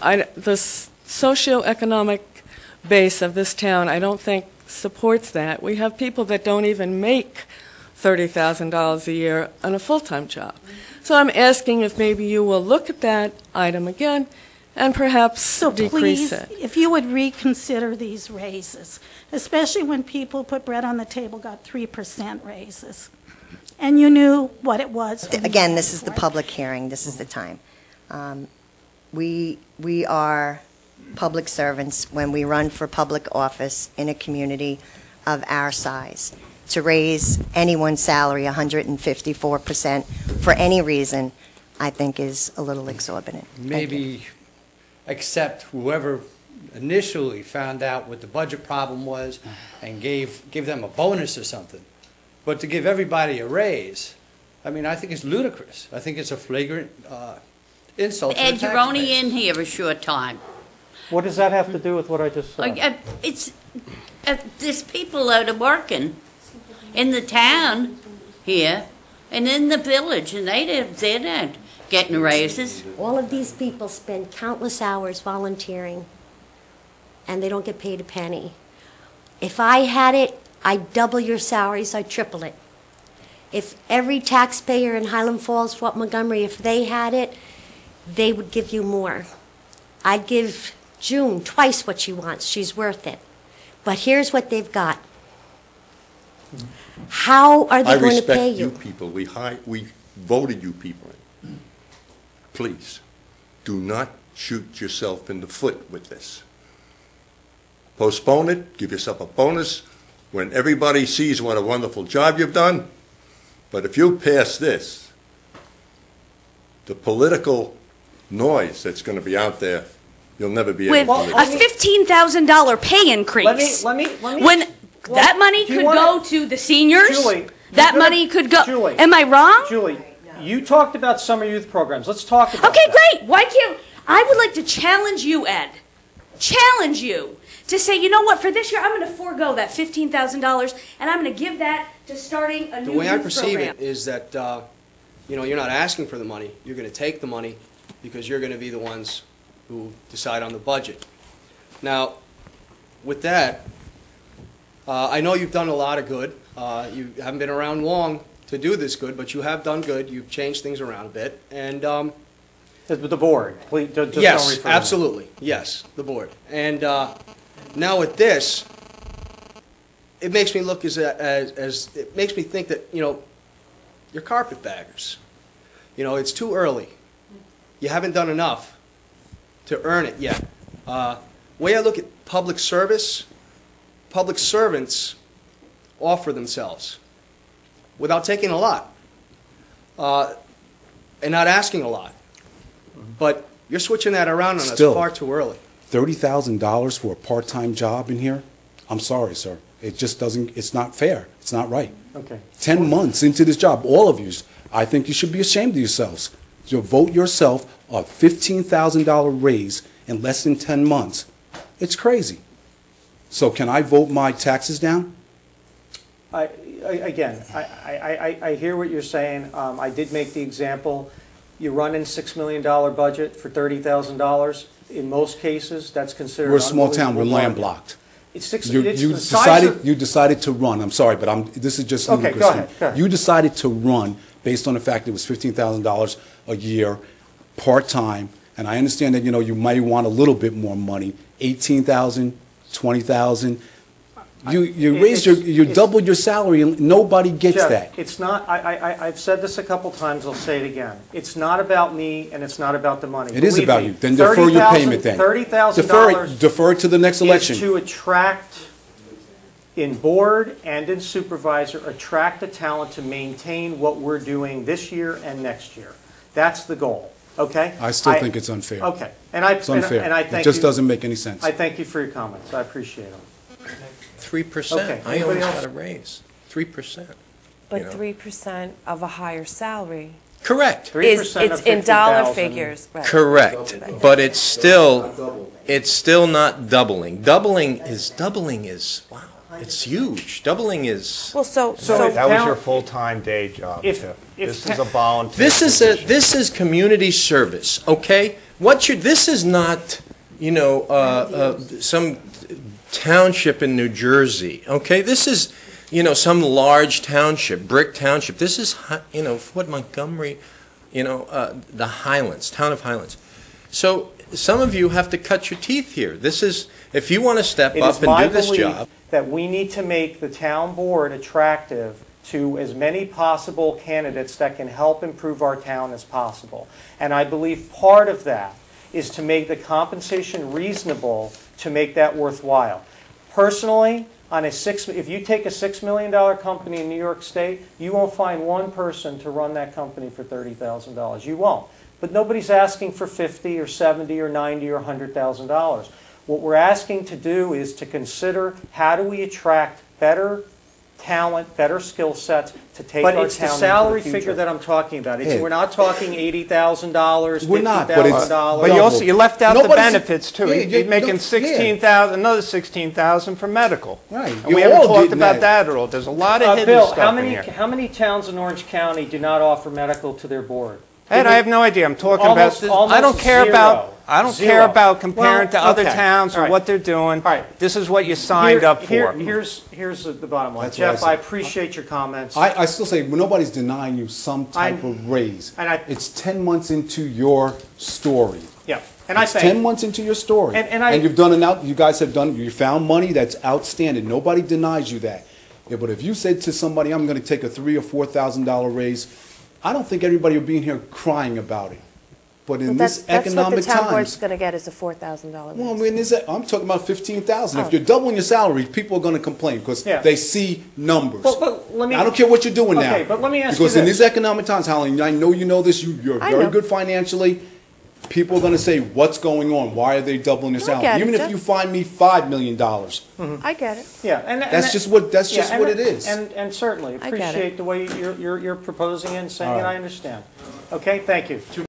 the socioeconomic base of this town, I don't think supports that. We have people that don't even make $30,000 a year on a full-time job. So I'm asking if maybe you will look at that item again and perhaps decrease it. Please, if you would reconsider these raises, especially when people put bread on the table got 3% raises, and you knew what it was. Again, this is the public hearing. This is the time. We are public servants when we run for public office in a community of our size. To raise anyone's salary 154% for any reason, I think is a little exorbitant. Maybe accept whoever initially found out what the budget problem was and give them a bonus or something. But to give everybody a raise, I mean, I think it's ludicrous. I think it's a flagrant insult to the Ed, you're only taxpayer. in here a short time. What does that have to do with what I just said? There's people that are working in the town here and in the village, and they're not getting raises. All of these people spend countless hours volunteering, and they don't get paid a penny. If I had it, I'd double your salaries, I'd triple it. If every taxpayer in Highland Falls, Fort Montgomery, if they had it, they would give you more. I'd give June twice what she wants. She's worth it. But here's what they've got. How are they going to pay you? I respect you people. We voted you people in. Please, do not shoot yourself in the foot with this. Postpone it, give yourself a bonus when everybody sees what a wonderful job you've done. But if you pass this, the political noise that's going to be out there, you'll never be able With to a $15,000 pay increase. Let me. When that money could go to the seniors, Julie, that money could go. Julie, Am I wrong? Julie, you talked about summer youth programs. Let's talk about Okay, that. great. Why can't I would like to challenge you, Ed. Challenge you to say, you know what? For this year, I'm going to forego that $15,000, and I'm going to give that to starting a new The way I youth perceive program. it is that, you're not asking for the money. You're going to take the money because you're going to be the ones who decide on the budget. Now, with that, I know you've done a lot of good. You haven't been around long to do this good, but you have done good. You've changed things around a bit. And The board, please, just don't yes, refer to me. absolutely. Yes, the board. And now with this, it makes me look as it makes me think that, you're carpetbaggers. It's too early. You haven't done enough to earn it yet. Way I look at public service, public servants offer themselves without taking a lot and not asking a lot. But you're switching that around on us far too early. $30,000 for a part-time job in here? I'm sorry, sir. It just doesn't, it's not fair. It's not right. Okay. 10 months into this job, all of you, I think you should be ashamed of yourselves. So vote yourself a $15,000 raise in less than 10 months. It's crazy. So can I vote my taxes down? I hear what you're saying. I did make the example. You run in $6 million budget for $30,000. In most cases, that's considered. We're a small town. We're unbelievable landlocked. It's six. You decided to run. I'm sorry, but this is just okay. Go ahead. You decided to run based on the fact that it was $15,000 a year, part-time, and I understand that you might want a little bit more money, $18,000, $20,000. You doubled your salary, and nobody gets Jeff, that. It's not. I've said this a couple times. I'll say it again. It's not about me, and it's not about the money. It is about you. Then defer your payment. Then $30,000. Defer it to the next election. Is to attract, in board and in supervisor, attract the talent to maintain what we're doing this year and next year. That's the goal. Okay. I still think it's unfair. Okay, it's unfair. And I thank it just doesn't make any sense. I thank you for your comments. I appreciate them. 3%. Okay. I always got a raise. 3%. But 3% of a higher salary. Correct. 3% It's in dollar figures. Right. Correct. But it's still not doubling. Doubling is wow. It's huge. Doubling is. Well, so That was town- your full-time day job, If- too. if This is a volunteer This position. is community service, okay? This is not, some township in New Jersey, okay? This is, some large township, brick township. This is, Fort Montgomery, the Highlands, Town of Highlands. So some of you have to cut your teeth here. This is, if you want to step It up is and my do this belief job. that we need to make the town board attractive to as many possible candidates that can help improve our town as possible. And I believe part of that is to make the compensation reasonable to make that worthwhile. Personally, if you take a $6 million company in New York State, you won't find one person to run that company for $30,000. You won't. But nobody's asking for $50 or $70 or $90 or $100,000. What we're asking to do is to consider how do we attract better talent, better skill sets to take our town into the future. But it's the salary figure that I'm talking about. Ed. We're not talking $80,000, We're not, but it's- $50,000. But you left out the Nobody's- benefits, too. Yeah, You're yeah, making yeah. 16,000, another 16,000 for medical. Right. And You we haven't all talked getting about that. that at all. There's a lot of hidden Bill, stuff in here. how many towns in Orange County do not offer medical to their board? Ed, I have no idea. I'm talking Almost- about. I don't almost care zero. about. I don't care Zero. about comparing Well, to other okay. towns All or right. what they're doing. All right. This is what you signed up for. Here's the bottom line. That's what I Jeff, said. I appreciate your comments. I still say, well, nobody's denying you some type of raise. It's 10 months into your story. Yeah, and I It's think 10 months into your story. And you've done you guys have done, you found money that's outstanding. Nobody denies you that. Yeah, but if you said to somebody, I'm going to take a $3,000 or $4,000 raise, I don't think everybody would be in here crying about it. But in this economic That's what the town board's times, going to get is a $4,000 well, I raise. mean, I'm talking about 15,000. Oh. If you're doubling your salary, people are going to complain because Yeah. they see numbers. But let me, I don't care what you're doing now. Okay, but let me ask because you in this. these economic times, Holly, I know you know this. You're I very know. good financially. People are going to say, "What's going on? Why are they doubling their I salary?" get it, Even if Jeff. you find me $5 million, I get it. Yeah, that's just what it is. And certainly I get it. appreciate the way you're proposing it and saying it. All right. I understand. Okay, thank you.